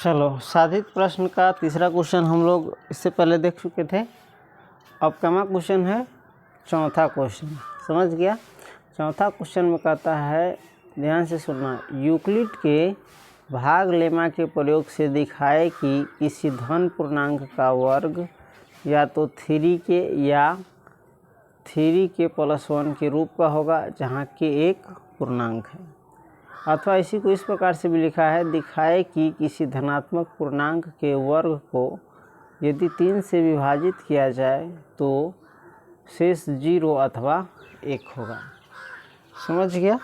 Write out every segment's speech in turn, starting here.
चलो, साधित प्रश्न का तीसरा क्वेश्चन हम लोग इससे पहले देख चुके थे। अब कमा क्वेश्चन है चौथा क्वेश्चन, समझ गया। चौथा क्वेश्चन में कहता है, ध्यान से सुनना, यूक्लिड के भाग लेमा के प्रयोग से दिखाए कि किसी धन पूर्णांक का वर्ग या तो 3 के या 3 के +1 के रूप का होगा जहाँ के एक पूर्णांक है, अथवा इसी को इस प्रकार से भी लिखा है, दिखाए कि किसी धनात्मक पूर्णांक के वर्ग को यदि 3 से विभाजित किया जाए तो शेष 0 अथवा 1 होगा। समझ गया।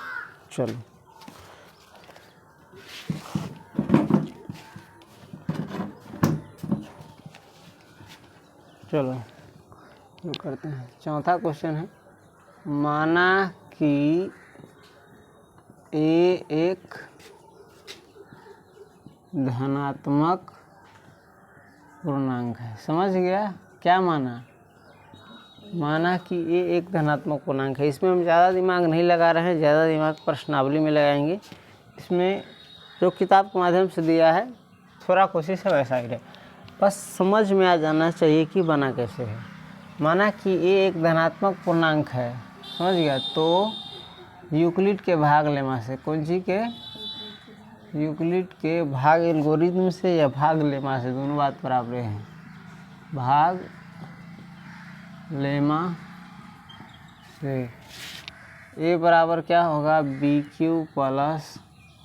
चलो, शुरू करते हैं। चौथा क्वेश्चन है, माना कि ए एक धनात्मक पूर्णांक है। समझ गया। क्या माना कि ए एक धनात्मक पूर्णांक है। इसमें हम ज़्यादा दिमाग नहीं लगा रहे हैं, ज़्यादा दिमाग प्रश्नावली में लगाएंगे। इसमें जो किताब के माध्यम से दिया है थोड़ा कोशिश है वैसा ही रहे, बस समझ में आ जाना चाहिए कि बना कैसे है। माना कि ए एक धनात्मक पूर्णांक है, समझ गया, तो यूक्लिड के भाग लेमा से, कौन सी के, यूक्लिड के भाग एल्गोरिथम से या भाग लेमा से, दोनों बात बराबर हैं। भाग लेमा से ए बराबर क्या होगा, BQ +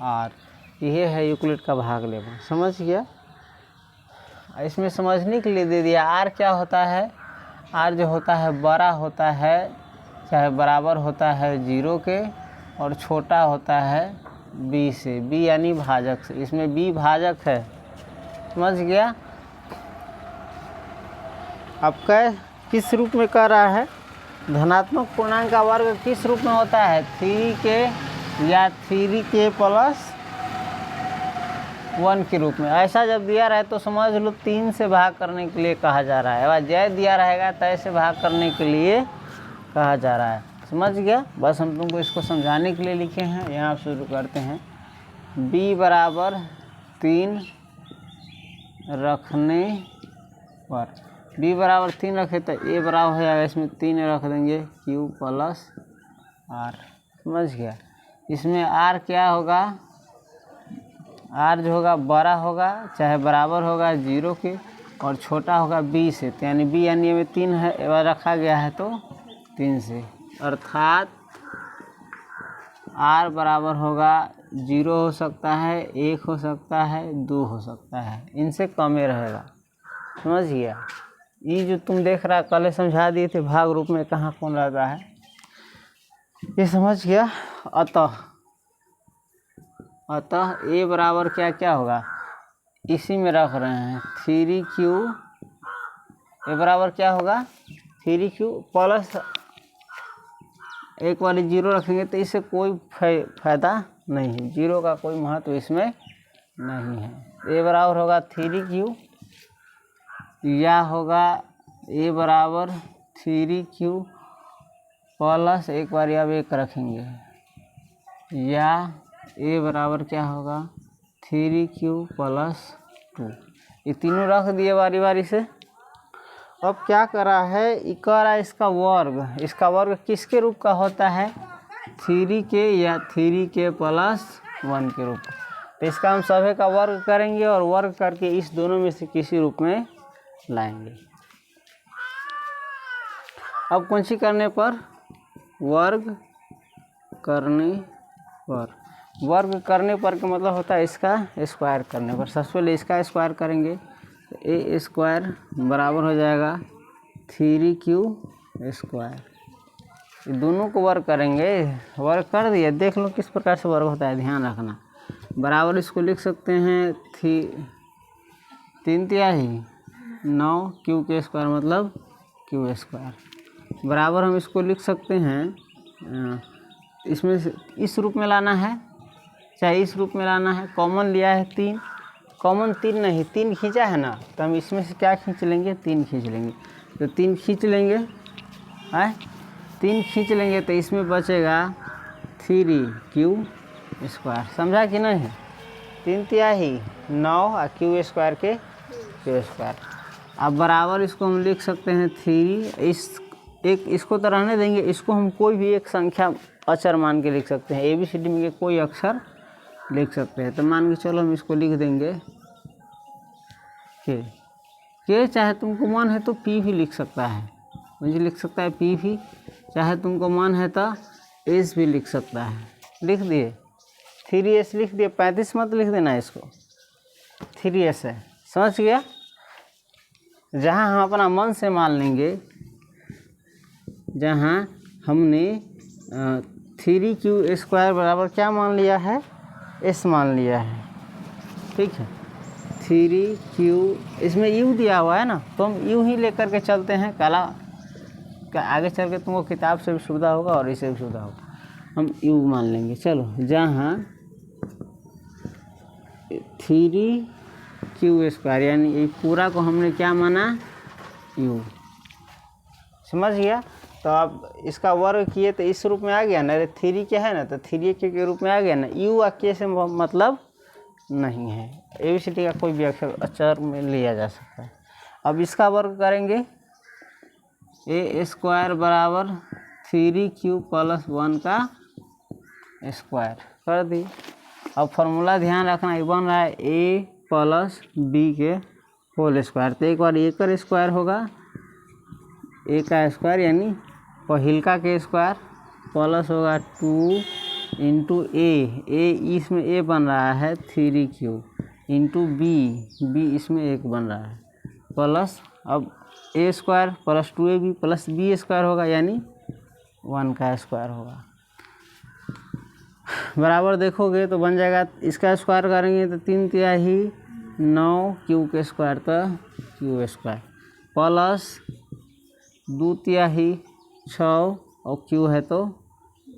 R। यह है यूक्लिड का भाग लेमा। समझ गया। इसमें समझने के लिए दे दिया, R क्या होता है। R जो होता है बड़ा होता है, चाहे बराबर होता है 0 के, और छोटा होता है B से। B यानी भाजक से, इसमें B भाजक है। समझ गया। अब किस रूप में कर रहा है, धनात्मक पूर्णांक का वर्ग किस रूप में होता है, 3 के या 3 के +1 के रूप में। ऐसा जब दिया रहे तो समझ लो 3 से भाग करने के लिए कहा जा रहा है, और जय दिया रहेगा तय से भाग करने के लिए कहा जा रहा है। समझ गया। बस हम तुमको इसको समझाने के लिए लिखे हैं। यहाँ शुरू करते हैं। B बराबर 3 रखने पर, B बराबर 3 रखे तो A बराबर हो जाएगा, इसमें 3 रख देंगे, Q + R। समझ गया। इसमें R क्या होगा, R जो होगा बड़ा होगा, चाहे बराबर होगा 0 के, और छोटा होगा B से, तो यानी B यानी में 3 है रखा गया है तो 3 से, अर्थात R बराबर होगा 0 हो सकता है, 1 हो सकता है, 2 हो सकता है, इनसे कमे रहेगा। समझ गया। ये जो तुम देख रहा, कल समझा दिए थे भाग रूप में कहाँ कौन रहता है, ये समझ गया। अतः A बराबर क्या क्या होगा, इसी में रख रहे हैं 3Q। A बराबर क्या होगा, 3Q + एक वाली 0 रखेंगे तो इससे कोई फायदा नहीं है, 0 का कोई महत्व इसमें नहीं है। A बराबर होगा 3Q, या होगा A बराबर 3Q + एक बार अब 1 रखेंगे, या A बराबर क्या होगा 3Q + 2। ये तीनों रख दिए बारी बारी से। अब क्या करा है, कर रहा है इसका वर्ग। इसका वर्ग किसके रूप का होता है, 3 के या 3 के +1 के रूप। तो इसका हम सभी का वर्ग करेंगे और वर्ग करके इस दोनों में से किसी रूप में लाएंगे। अब कौन सी करने पर, वर्ग करने पर। वर्ग करने पर का मतलब होता है इसका स्क्वायर करने पर। सबसे पहले इसका स्क्वायर करेंगे तो A² बराबर हो जाएगा 3Q²। ये दोनों को वर्ग करेंगे, वर्ग कर दिया, देख लो किस प्रकार से वर्ग होता है, ध्यान रखना। बराबर इसको लिख सकते हैं 3 तिहाई 9 Q² मतलब Q²। बराबर हम इसको लिख सकते हैं, इसमें से इस रूप में लाना है, चाहे इस रूप में लाना है। कॉमन लिया है 3, कॉमन 3 नहीं, 3 खींचा है ना, तो हम इसमें से क्या खींच लेंगे, 3 खींच लेंगे। तो 3 खींच लेंगे, 3 खींच लेंगे तो इसमें बचेगा 3Q²। समझा कि नहीं। 3 तिहाई 9 और क्यू स्क्वायर के क्यू स्क्वायर। अब बराबर इसको हम लिख सकते हैं 3, इसको तो रहने देंगे, इसको हम कोई भी एक संख्या अक्षर मान के लिख सकते हैं, ABCD में कोई अक्षर लिख सकते हैं। तो मान के चलो हम इसको लिख देंगे के चाहे तुमको मन है तो P भी लिख सकता है, मुझे लिख सकता है P भी, चाहे तुमको मन है तो S भी लिख सकता है। लिख दिए 3S लिख दिए, 35 मत लिख देना, इसको 3S है, समझ गया। जहाँ हम अपना मन से मान लेंगे, जहाँ हमने 3Q स्क्वायर बराबर क्या मान लिया है, S मान लिया है, ठीक है। 3Q, इसमें U दिया हुआ है ना, तो हम U ही लेकर के चलते हैं, कला आगे चल के तुमको किताब से भी सुविधा होगा और इससे भी सुविधा होगा, हम U मान लेंगे। चलो, जहाँ 3Q स्क्वायर यानी ये पूरा को हमने क्या माना, U, समझ गया। तो अब इसका वर्ग किए तो इस रूप में आ गया ना, 3 क्या है ना, तो 3 के रूप में आ गया ना। U और K से मतलब नहीं है, ABCD का कोई भी अक्षर में लिया जा सकता है। अब इसका वर्ग करेंगे, A स्क्वायर बराबर 3Q + 1 का स्क्वायर कर दी। अब फॉर्मूला ध्यान रखना, ये बन रहा है A + B के होल स्क्वायर। तो एक बार A का स्क्वायर होगा, A का स्क्वायर यानी पहिलका के स्क्वायर, प्लस होगा 2 इंटू A इसमें A बन रहा है 3Q इंटू B इसमें 1 बन रहा है, प्लस अब A square plus 2AB plus B square होगा यानी 1 का स्क्वायर होगा। बराबर देखोगे तो बन जाएगा, इसका स्क्वायर करेंगे तो 3 तिहाई 9 Q के स्क्वायर, तो Q स्क्वायर प्लस 2 तिहाई 6 और Q है तो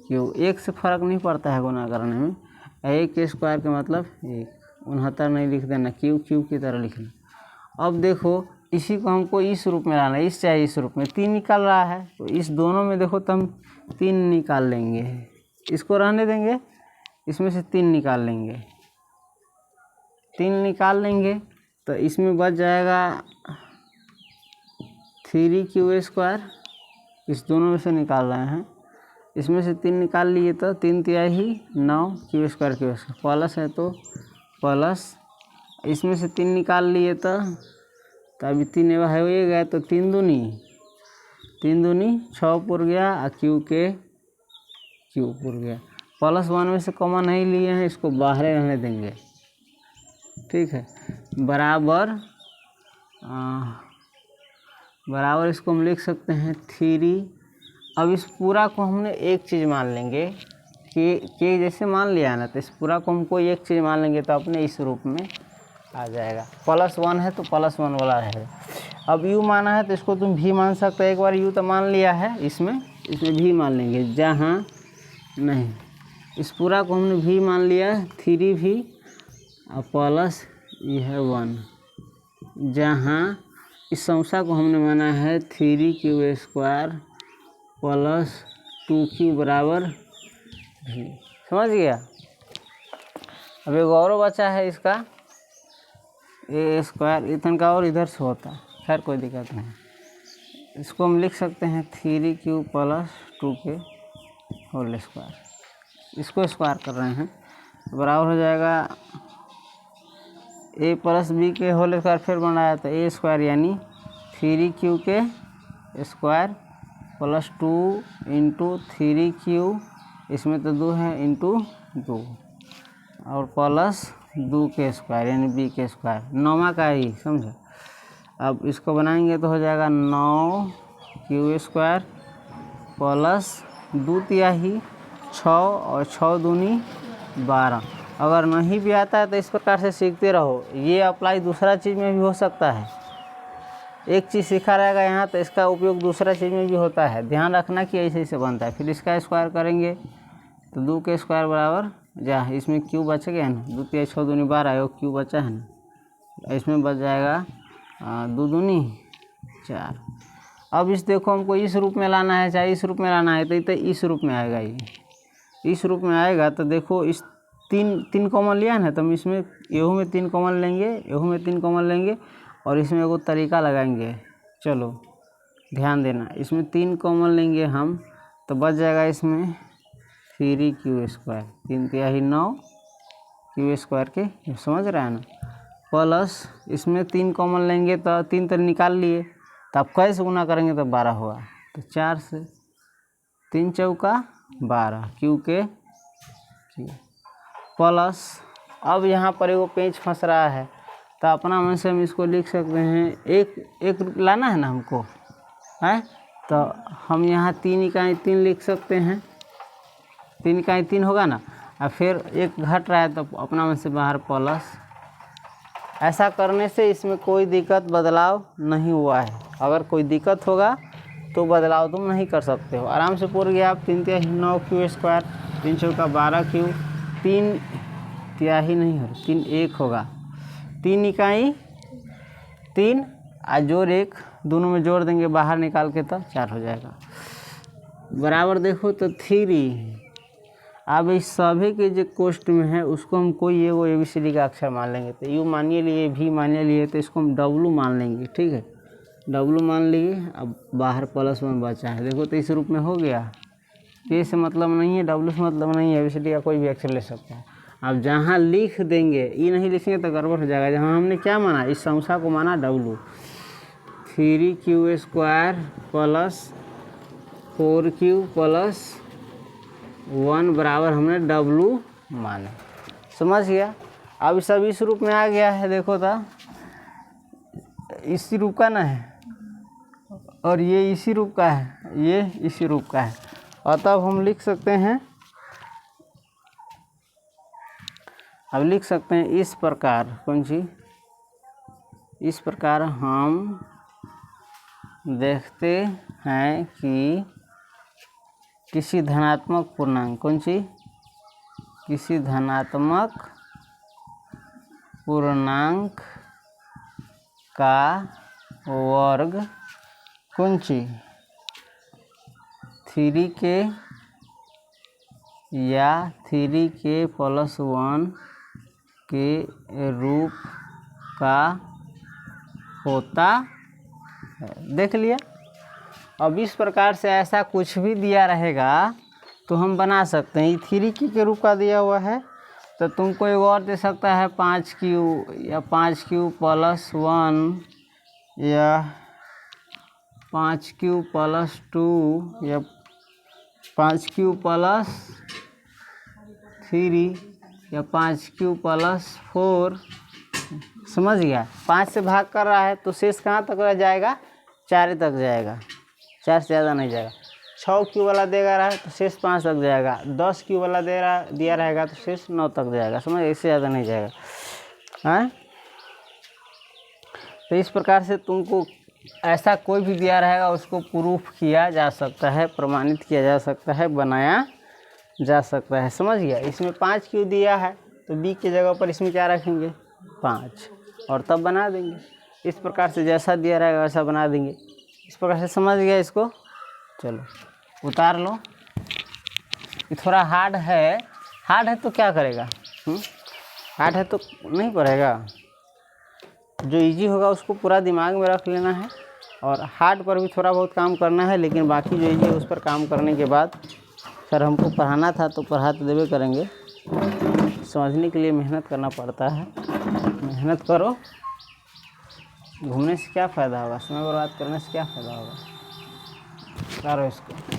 Q, 1 से फ़र्क नहीं पड़ता है गुना करने में, 1 के स्क्वायर का मतलब 1, 69 नहीं लिख देना, Q की तरह लिखना। अब देखो इसी को हमको इस रूप में लाना है, इस चाहे इस रूप में, 3 निकल रहा है तो इस दोनों में देखो तो हम 3 निकाल लेंगे, इसको रहने देंगे, इसमें से 3 निकाल लेंगे, 3 निकाल लेंगे तो इसमें बच जाएगा 3Q स्क्वायर, इस दोनों में से निकाल रहे हैं, इसमें से 3 निकाल लिए तो 3 तिहाई 9 Q स्क्वायर प्लस है तो प्लस, इसमें से 3 निकाल लिए तो अभी 3 है हो गया, तो 3 दूनी 6 पुर गया और Q पुर गया, प्लस 1 में से कॉमन नहीं लिए हैं, इसको बाहर रहने देंगे, ठीक है। बराबर इसको हम लिख सकते हैं 3। अब इस पूरा को हमने एक चीज़ मान लेंगे कि जैसे मान लिया ना, तो इस पूरा को हम कोई एक चीज़ मान लेंगे तो अपने इस रूप में आ जाएगा। +1 है तो +1 वाला है। अब U माना है तो इसको तुम भी मान सकते हो, एक बार U तो मान लिया है, इसमें भी मान लेंगे, जहाँ नहीं इस पूरा को हमने भी मान लिया 3 भी और प्लस ये है 1, जहाँ इस समस्या को हमने माना है 3Q स्क्वायर प्लस 2Q बराबर भी, समझ गया। अब एक और बचा है इसका A स्क्वायर, इतन का और इधर से होता है, खैर कोई दिक्कत नहीं, इसको हम लिख सकते हैं 3Q + 2K होल स्क्वायर, इसको स्क्वायर कर रहे हैं, बराबर हो जाएगा A + B के होल स्क्वायर, फिर बनाया तो A स्क्वायर यानी 3Q के स्क्वायर प्लस 2 इंटू 3Q, इसमें तो 2 है इंटू 2 और प्लस 2 के स्क्वायर यानी B के स्क्वायर, 9 का ही समझो। अब इसको बनाएंगे तो हो जाएगा 9Q स्क्वायर प्लस 2 तिहाई 6 और 6 दूनी 12। अगर नहीं भी आता है तो इस प्रकार से सीखते रहो, ये अप्लाई दूसरा चीज़ में भी हो सकता है, एक चीज़ सीखा रहेगा यहाँ तो इसका उपयोग दूसरा चीज़ में भी होता है, ध्यान रखना कि ऐसे ऐसे बनता है। फिर इसका स्क्वायर करेंगे तो 2 के स्क्वायर बराबर, जहाँ इसमें Q बच गया ना, 2 तिहाई 6 दूनी 12 और Q बचा है ना, इसमें बच जाएगा 2 दूनी 4। अब इस देखो हमको इस रूप में लाना है, चाहे इस रूप में लाना है तो इस रूप में आएगा, ये इस रूप में आएगा तो देखो इस तीन कॉमन लिया ना, तो हम इसमें एहू में 3 कॉमन लेंगे, एहू में 3 कॉमन लेंगे और इसमें एगो तरीका लगाएंगे। चलो ध्यान देना, इसमें 3 कॉमन लेंगे हम तो बच जाएगा इसमें 3q², 3 तिहाई 9 q² के, समझ रहे हैं ना। प्लस इसमें 3 कॉमन लेंगे तो 3 तो निकाल लिए, तो आप कैसे गुना करेंगे तो 12 होगा, तो 4 से 3 चौका 12 क्यू के क्यू। प्लस अब यहाँ पर एगो पेंच फंस रहा है, तो अपना मन से हम इसको लिख सकते हैं, एक लाना है ना हमको, है तो हम यहाँ 3 इकाई 3 लिख सकते हैं, 3 इकाई 3 होगा ना, और फिर एक घट रहा है तो अपना मन से बाहर प्लस। ऐसा करने से इसमें कोई दिक्कत बदलाव नहीं हुआ है। अगर कोई दिक्कत होगा तो बदलाव तुम नहीं कर सकते हो, आराम से पूर गया आप। 3 तिहाई 9 q², 3 चौका 12 क्यू, 3 तिहाई नहीं हो, 3 1 होगा, 3 इकाई 3 और जोड़ 1, दोनों में जोड़ देंगे बाहर निकाल के तो 4 हो जाएगा। बराबर देखो तो 3। अब इस सभी के जो कोष्ट में है उसको हम कोई एगो ABCD का अक्षर मान लेंगे, तो यू मानिए लिए, भी मानिए लिए, तो इसको हम W मान लेंगे, ठीक है, W मान लिए। अब बाहर +1 बचा है, देखो तो इस रूप में हो गया। K से मतलब नहीं है, W से मतलब नहीं है, ABCD का कोई भी अक्षर ले सकता है। अब जहाँ लिख देंगे, ई नहीं लिखेंगे तो गड़बड़ हो जाएगा। जहाँ हमने क्या माना, इस समस्या को माना W, 3q² + 4q + 1 बराबर हमने W माना, समझ गया। अब सब इस रूप में आ गया है, देखो तो इसी रूप का ना है, और ये इसी रूप का है, ये इसी रूप का है, और तब हम लिख सकते हैं, अब लिख सकते हैं इस प्रकार, कौन सी, इस प्रकार हम देखते हैं कि किसी धनात्मक पूर्णांक, कौन सी, किसी धनात्मक पूर्णांक का वर्ग, कौन सी, 3k या 3k + 1 के रूप का होता है। देख लिया। अब इस प्रकार से ऐसा कुछ भी दिया रहेगा तो हम बना सकते हैं। 3k के रूप का दिया हुआ है तो तुमको एक और दे सकता है 5q या 5q + 1 या 5q + 2 या 5q + 3 या 5q + 4, समझ गया। 5 से भाग कर रहा है तो शेष कहाँ तक रह जाएगा, 4 तक जाएगा, 4 से ज़्यादा नहीं जाएगा। 6q वाला देगा रहा है तो शेष 5 तक जाएगा, 10q वाला दिया रहेगा तो शेष 9 तक जाएगा, समझ, इससे ज़्यादा नहीं जाएगा। हाँ, तो इस प्रकार से तुमको ऐसा कोई भी दिया रहेगा उसको प्रूफ किया जा सकता है, प्रमाणित किया जा सकता है, बनाया जा सकता है, समझ गया। इसमें 5q दिया है तो b की जगह पर इसमें क्या रखेंगे, 5, और तब बना देंगे। इस प्रकार से जैसा दिया रहेगा वैसा बना देंगे। इस प्रकार से समझ गया इसको। चलो उतार लो। ये थोड़ा हार्ड है, हार्ड है तो क्या करेगा, हार्ड है तो नहीं पढ़ेगा। जो इजी होगा उसको पूरा दिमाग में रख लेना है, और हार्ड पर भी थोड़ा बहुत काम करना है, लेकिन बाकी जो इजी है उस पर काम करने के बाद सर हमको पढ़ाना था तो पढ़ा तो देवे करेंगे। समझने के लिए मेहनत करना पड़ता है, मेहनत करो। घूमने से क्या फ़ायदा होगा, समय बर्बाद करने से क्या फ़ायदा होगा, करो इसको।